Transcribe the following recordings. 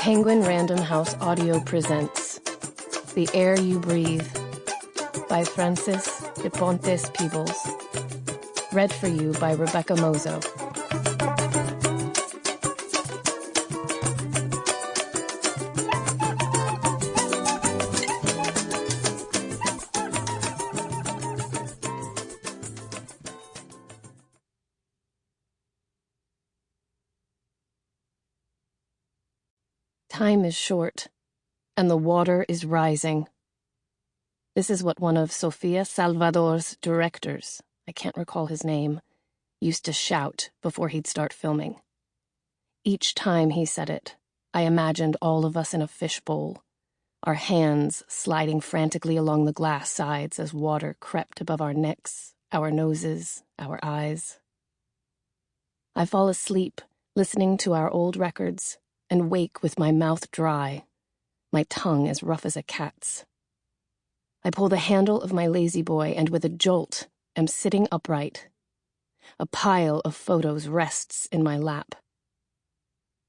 Penguin Random House Audio presents The Air You Breathe by Francis de Pontes Peebles. Read for you by Rebecca Mozo. Time is short, and the water is rising. This is what one of Sofia Salvador's directors, I can't recall his name, used to shout before he'd start filming. Each time he said it, I imagined all of us in a fishbowl, our hands sliding frantically along the glass sides as water crept above our necks, our noses, our eyes. I fall asleep listening to our old records, and wake with my mouth dry, my tongue as rough as a cat's. I pull the handle of my lazy boy and with a jolt am sitting upright. A pile of photos rests in my lap.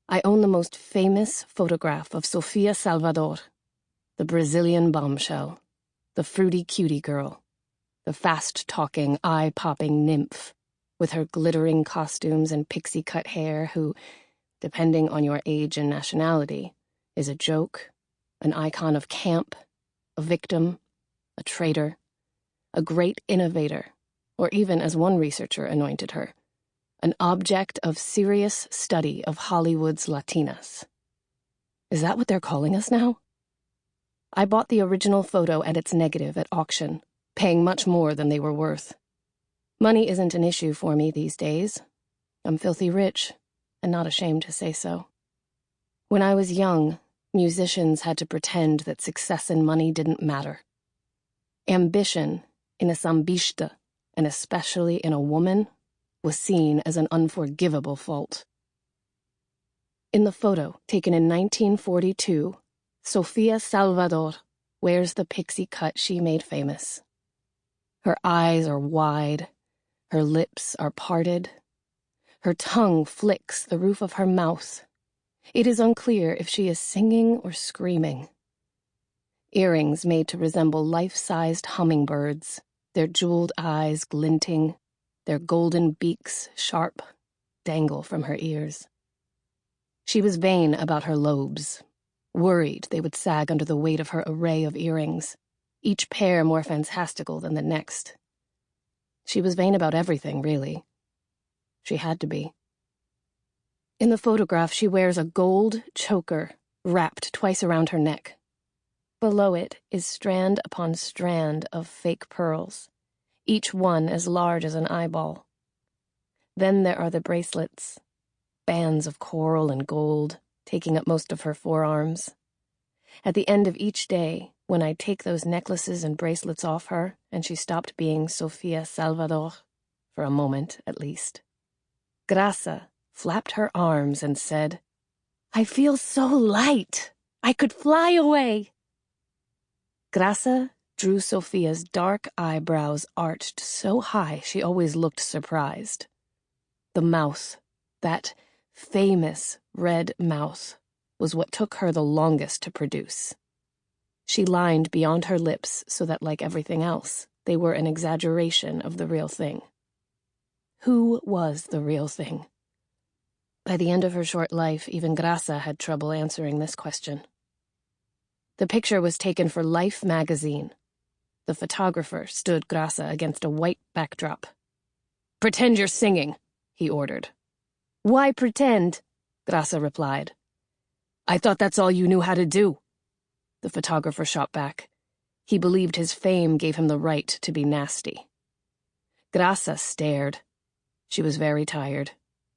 I own the most famous photograph of Sofia Salvador, the Brazilian bombshell, the fruity cutie girl, the fast-talking, eye-popping nymph with her glittering costumes and pixie-cut hair who, depending on your age and nationality, is a joke, an icon of camp, a victim, a traitor, a great innovator, or even, as one researcher anointed her, an object of serious study of Hollywood's Latinas. Is that what they're calling us now? I bought the original photo and its negative at auction, paying much more than they were worth. Money isn't an issue for me these days. I'm filthy rich, and not ashamed to say so. When I was young, musicians had to pretend that success and money didn't matter. Ambition in a sambista, and especially in a woman, was seen as an unforgivable fault. In the photo, taken in 1942, Sofia Salvador wears the pixie cut she made famous. Her eyes are wide, her lips are parted, her tongue flicks the roof of her mouth. It is unclear if she is singing or screaming. Earrings made to resemble life-sized hummingbirds, their jeweled eyes glinting, their golden beaks sharp, dangle from her ears. She was vain about her lobes, worried they would sag under the weight of her array of earrings, each pair more fantastical than the next. She was vain about everything, really. She had to be. In the photograph, she wears a gold choker wrapped twice around her neck. Below it is strand upon strand of fake pearls, each one as large as an eyeball. Then there are the bracelets, bands of coral and gold, taking up most of her forearms. At the end of each day, when I take those necklaces and bracelets off her, and she stopped being Sofia Salvador, for a moment at least, Graça flapped her arms and said, "I feel so light. I could fly away." Graça drew Sofia's dark eyebrows arched so high she always looked surprised. The mouth, that famous red mouth, was what took her the longest to produce. She lined beyond her lips so that, like everything else, they were an exaggeration of the real thing. Who was the real thing? By the end of her short life, even Graça had trouble answering this question. The picture was taken for Life magazine. The photographer stood Graça against a white backdrop. "Pretend you're singing," he ordered. "Why pretend?" Graça replied. "I thought that's all you knew how to do." The photographer shot back. He believed his fame gave him the right to be nasty. Graça stared. She was very tired.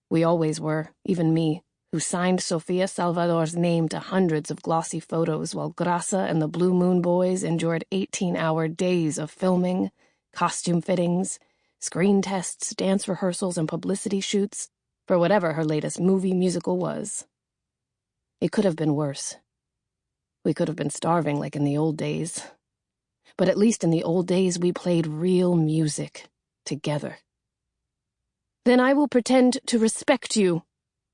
We always were, even me, who signed Sofia Salvador's name to hundreds of glossy photos while Graça and the Blue Moon Boys endured 18-hour days of filming, costume fittings, screen tests, dance rehearsals, and publicity shoots for whatever her latest movie musical was. It could have been worse. We could have been starving like in the old days. But at least in the old days we played real music together. "Then I will pretend to respect you,"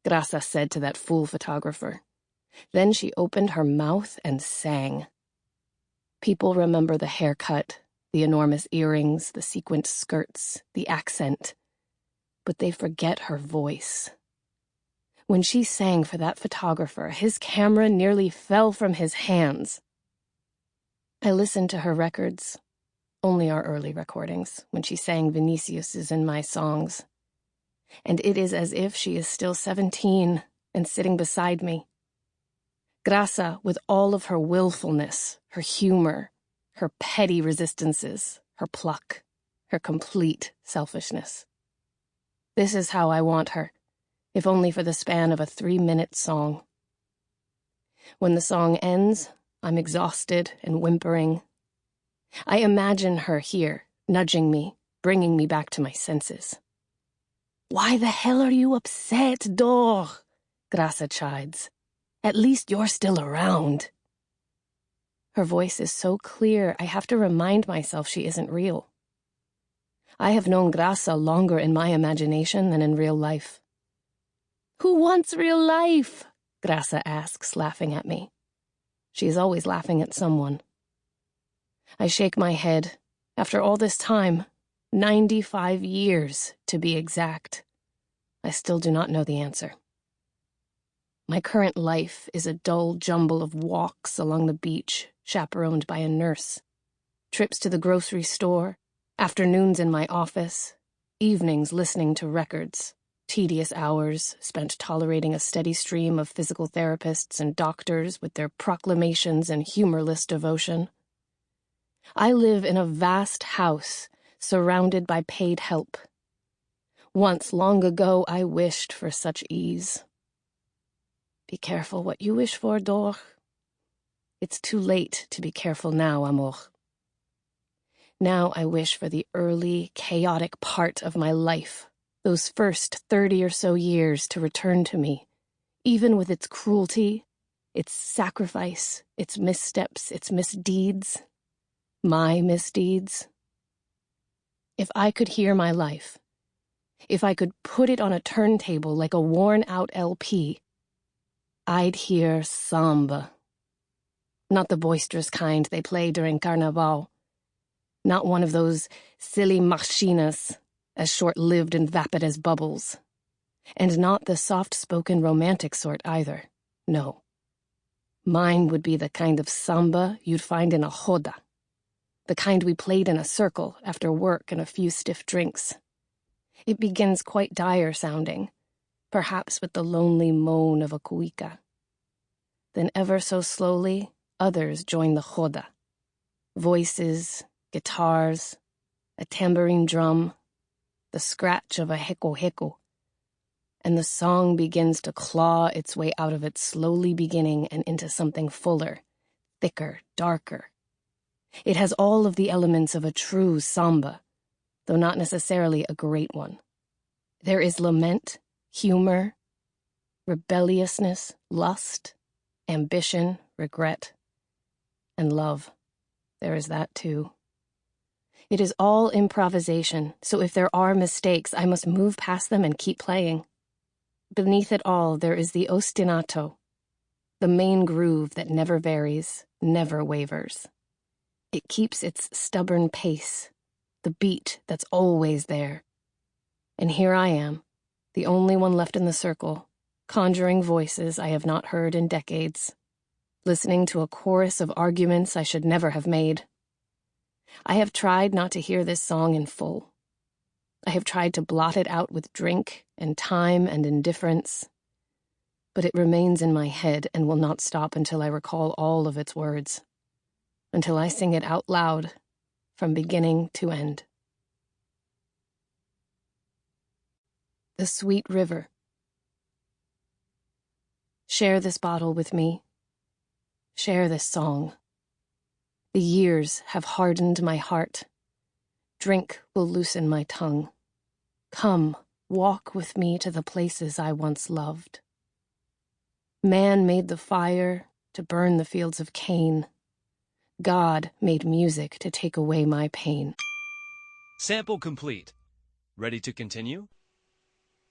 Graça said to that fool photographer. Then she opened her mouth and sang. People remember the haircut, the enormous earrings, the sequined skirts, the accent, but they forget her voice. When she sang for that photographer, his camera nearly fell from his hands. I listened to her records, only our early recordings, when she sang Vinicius's and my songs. And it is as if she is still 17 and sitting beside me. Grasa, with all of her willfulness, her humor, her petty resistances, her pluck, her complete selfishness. This is how I want her, if only for the span of a 3-minute song. When the song ends, I'm exhausted and whimpering. I imagine her here, nudging me, bringing me back to my senses. "Why the hell are you upset, Dor?" Grasa chides. "At least you're still around." Her voice is so clear, I have to remind myself she isn't real. I have known Grasa longer in my imagination than in real life. "Who wants real life?" Grasa asks, laughing at me. She is always laughing at someone. I shake my head. After all this time, 95 years to be exact, I still do not know the answer. My current life is a dull jumble of walks along the beach, chaperoned by a nurse, trips to the grocery store, afternoons in my office, evenings listening to records, tedious hours spent tolerating a steady stream of physical therapists and doctors with their proclamations and humorless devotion. I live in a vast house surrounded by paid help. Once, long ago, I wished for such ease. Be careful what you wish for, Dor. It's too late to be careful now, Amor. Now I wish for the early, chaotic part of my life, those first 30 or so years, to return to me, even with its cruelty, its sacrifice, its missteps, its misdeeds, my misdeeds. If I could hear my life, if I could put it on a turntable like a worn-out LP, I'd hear samba. Not the boisterous kind they play during Carnaval. Not one of those silly marchinas, as short-lived and vapid as bubbles. And not the soft-spoken romantic sort either. No. Mine would be the kind of samba you'd find in a joda. The kind we played in a circle after work and a few stiff drinks. It begins quite dire-sounding, perhaps with the lonely moan of a cuica. Then ever so slowly, others join the joda. Voices, guitars, a tambourine drum, the scratch of a heko-heko, and the song begins to claw its way out of its slowly beginning and into something fuller, thicker, darker. It has all of the elements of a true samba, though not necessarily a great one. There is lament, humor, rebelliousness, lust, ambition, regret, and love. There is that too. It is all improvisation, so if there are mistakes, I must move past them and keep playing. Beneath it all, there is the ostinato, the main groove that never varies, never wavers. It keeps its stubborn pace, the beat that's always there. And here I am, the only one left in the circle, conjuring voices I have not heard in decades, listening to a chorus of arguments I should never have made. I have tried not to hear this song in full. I have tried to blot it out with drink and time and indifference, but it remains in my head and will not stop until I recall all of its words, until I sing it out loud, from beginning to end. The sweet river. Share this bottle with me. Share this song. The years have hardened my heart. Drink will loosen my tongue. Come, walk with me to the places I once loved. Man made the fire to burn the fields of Cain. God made music to take away my pain. Sample complete. Ready to continue?